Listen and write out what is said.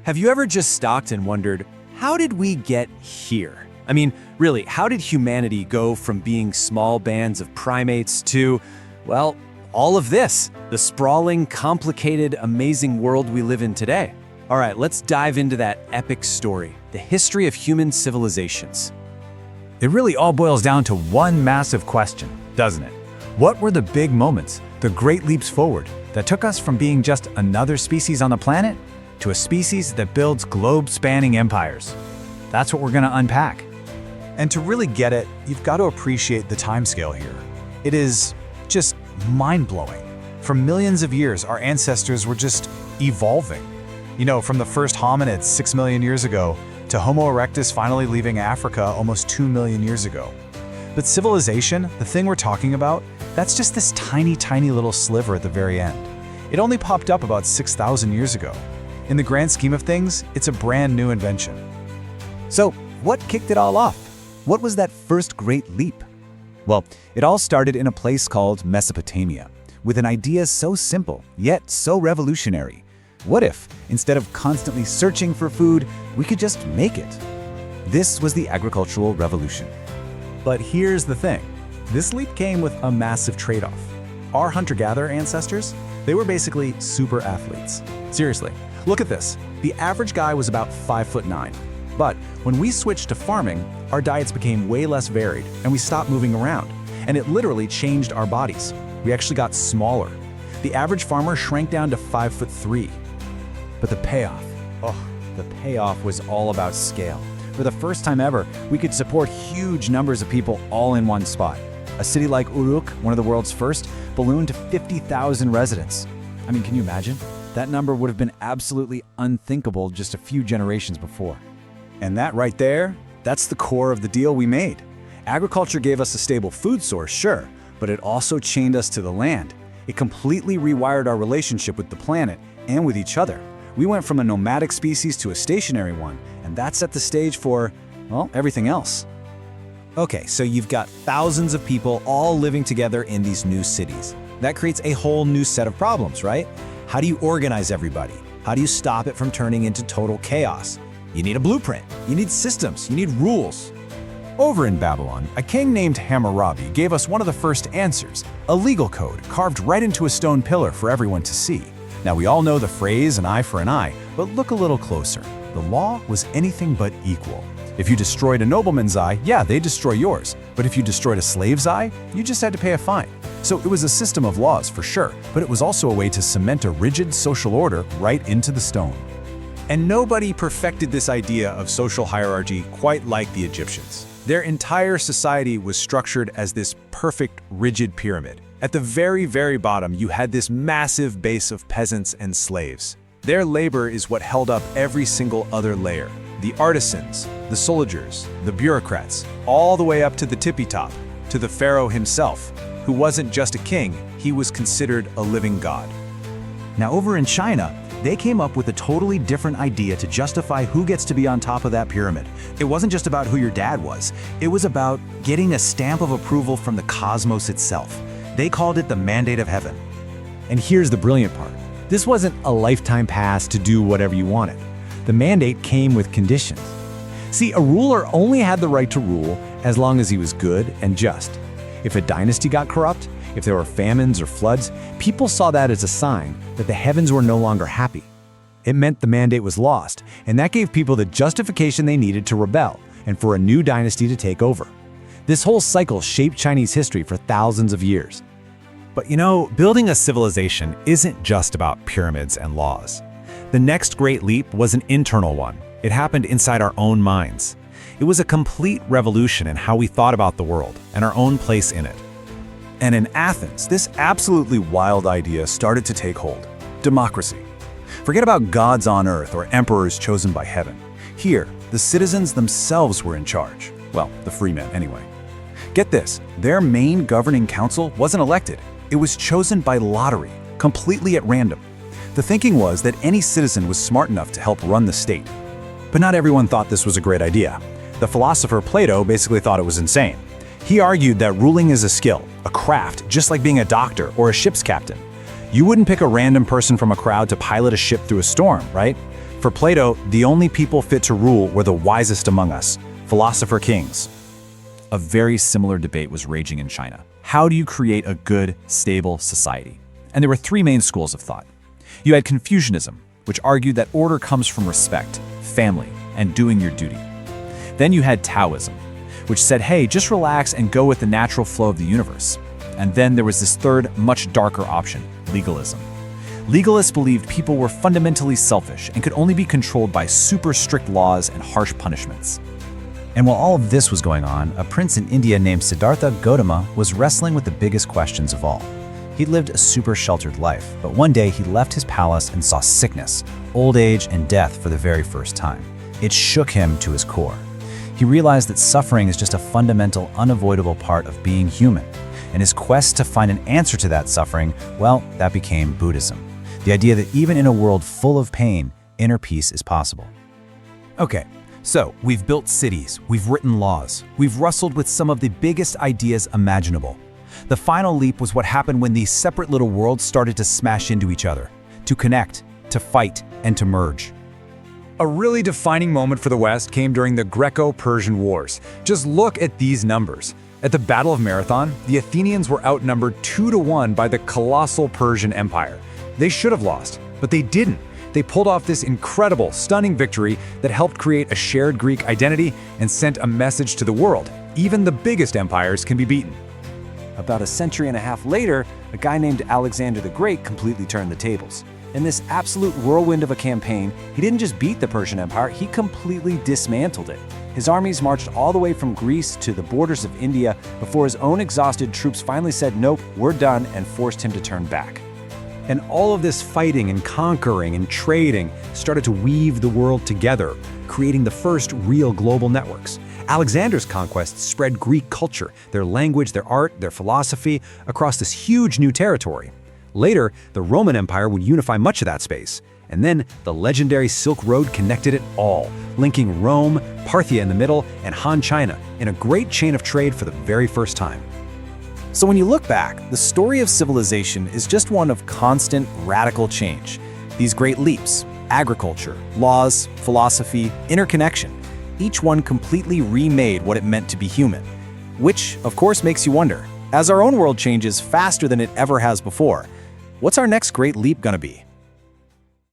Have you ever just stopped and wondered, how did we get here? I mean, really, how did humanity go from being small bands of primates to, well, all of this, the sprawling, complicated, amazing world we live in today? All right, let's dive into that epic story, the history of human civilizations. It really all boils down to one massive question, doesn't it? What were the big moments, the great leaps forward, that took us from being just another species on the planet to a species that builds globe-spanning empires? That's what we're going to unpack. And to really get it, you've got to appreciate the timescale here. It is just mind-blowing. For millions of years, our ancestors were just evolving. You know, from the first hominids 6 million years ago to Homo erectus finally leaving Africa almost 2 million years ago. But civilization, the thing we're talking about, that's just this tiny, tiny little sliver at the very end. It only popped up about 6,000 years ago. In the grand scheme of things, it's a brand new invention. So, what kicked it all off? What was that first great leap? Well, it all started in a place called Mesopotamia, with an idea so simple, yet so revolutionary. What if, instead of constantly searching for food, we could just make it? This was the agricultural revolution. But here's the thing. This leap came with a massive trade-off. Our hunter-gatherer ancestors, they were basically super athletes. Seriously, look at this. The average guy was about 5'9". But when we switched to farming, our diets became way less varied and we stopped moving around. And it literally changed our bodies. We actually got smaller. The average farmer shrank down to 5'3". But the payoff was all about scale. For the first time ever, we could support huge numbers of people all in one spot. A city like Uruk, one of the world's first, ballooned to 50,000 residents. I mean, can you imagine? That number would have been absolutely unthinkable just a few generations before. And that right there, that's the core of the deal we made. Agriculture gave us a stable food source, sure, but it also chained us to the land. It completely rewired our relationship with the planet and with each other. We went from a nomadic species to a stationary one, and that set the stage for, well, everything else. Okay, so you've got thousands of people all living together in these new cities. That creates a whole new set of problems, right? How do you organize everybody? How do you stop it from turning into total chaos? You need a blueprint, you need systems, you need rules. Over in Babylon, a king named Hammurabi gave us one of the first answers, a legal code carved right into a stone pillar for everyone to see. Now, we all know the phrase an eye for an eye, but look a little closer. The law was anything but equal. If you destroyed a nobleman's eye, yeah, they'd destroy yours. But if you destroyed a slave's eye, you just had to pay a fine. So it was a system of laws for sure, but it was also a way to cement a rigid social order right into the stone. And nobody perfected this idea of social hierarchy quite like the Egyptians. Their entire society was structured as this perfect, rigid pyramid. At the very, very bottom, you had this massive base of peasants and slaves. Their labor is what held up every single other layer. The artisans, the soldiers, the bureaucrats, all the way up to the tippy top, to the pharaoh himself, who wasn't just a king, he was considered a living god. Now over in China, they came up with a totally different idea to justify who gets to be on top of that pyramid. It wasn't just about who your dad was. It was about getting a stamp of approval from the cosmos itself. They called it the mandate of heaven. And here's the brilliant part. This wasn't a lifetime pass to do whatever you wanted. The mandate came with conditions. See, a ruler only had the right to rule as long as he was good and just. If a dynasty got corrupt, if there were famines or floods, people saw that as a sign that the heavens were no longer happy. It meant the mandate was lost, and that gave people the justification they needed to rebel and for a new dynasty to take over. This whole cycle shaped Chinese history for thousands of years. But you know, building a civilization isn't just about pyramids and laws. The next great leap was an internal one. It happened inside our own minds. It was a complete revolution in how we thought about the world and our own place in it. And in Athens, this absolutely wild idea started to take hold. Democracy. Forget about gods on earth or emperors chosen by heaven. Here, the citizens themselves were in charge. Well, the free men anyway. Get this, their main governing council wasn't elected. It was chosen by lottery, completely at random. The thinking was that any citizen was smart enough to help run the state. But not everyone thought this was a great idea. The philosopher Plato basically thought it was insane. He argued that ruling is a skill, a craft, just like being a doctor or a ship's captain. You wouldn't pick a random person from a crowd to pilot a ship through a storm, right? For Plato, the only people fit to rule were the wisest among us, philosopher kings. A very similar debate was raging in China. How do you create a good, stable society? And there were three main schools of thought. You had Confucianism, which argued that order comes from respect, family, and doing your duty. Then you had Taoism, which said, hey, just relax and go with the natural flow of the universe. And then there was this third, much darker option, legalism. Legalists believed people were fundamentally selfish and could only be controlled by super strict laws and harsh punishments. And while all of this was going on, a prince in India named Siddhartha Gautama was wrestling with the biggest questions of all. He'd lived a super sheltered life, but one day he left his palace and saw sickness, old age, and death for the very first time. It shook him to his core. He realized that suffering is just a fundamental, unavoidable part of being human. And his quest to find an answer to that suffering, well, that became Buddhism. The idea that even in a world full of pain, inner peace is possible. Okay, so we've built cities, we've written laws, we've wrestled with some of the biggest ideas imaginable. The final leap was what happened when these separate little worlds started to smash into each other, to connect, to fight, and to merge. A really defining moment for the West came during the Greco-Persian Wars. Just look at these numbers. At the Battle of Marathon, the Athenians were outnumbered 2-1 by the colossal Persian Empire. They should have lost, but they didn't. They pulled off this incredible, stunning victory that helped create a shared Greek identity and sent a message to the world. Even the biggest empires can be beaten. About a century and a half later, a guy named Alexander the Great completely turned the tables. In this absolute whirlwind of a campaign, he didn't just beat the Persian Empire, he completely dismantled it. His armies marched all the way from Greece to the borders of India before his own exhausted troops finally said, nope, we're done, and forced him to turn back. And all of this fighting and conquering and trading started to weave the world together, creating the first real global networks. Alexander's conquests spread Greek culture, their language, their art, their philosophy, across this huge new territory. Later, the Roman Empire would unify much of that space. And then the legendary Silk Road connected it all, linking Rome, Parthia in the middle, and Han China in a great chain of trade for the very first time. So when you look back, the story of civilization is just one of constant, radical change. These great leaps, agriculture, laws, philosophy, interconnection, each one completely remade what it meant to be human. Which, of course, makes you wonder, as our own world changes faster than it ever has before, what's our next great leap gonna be?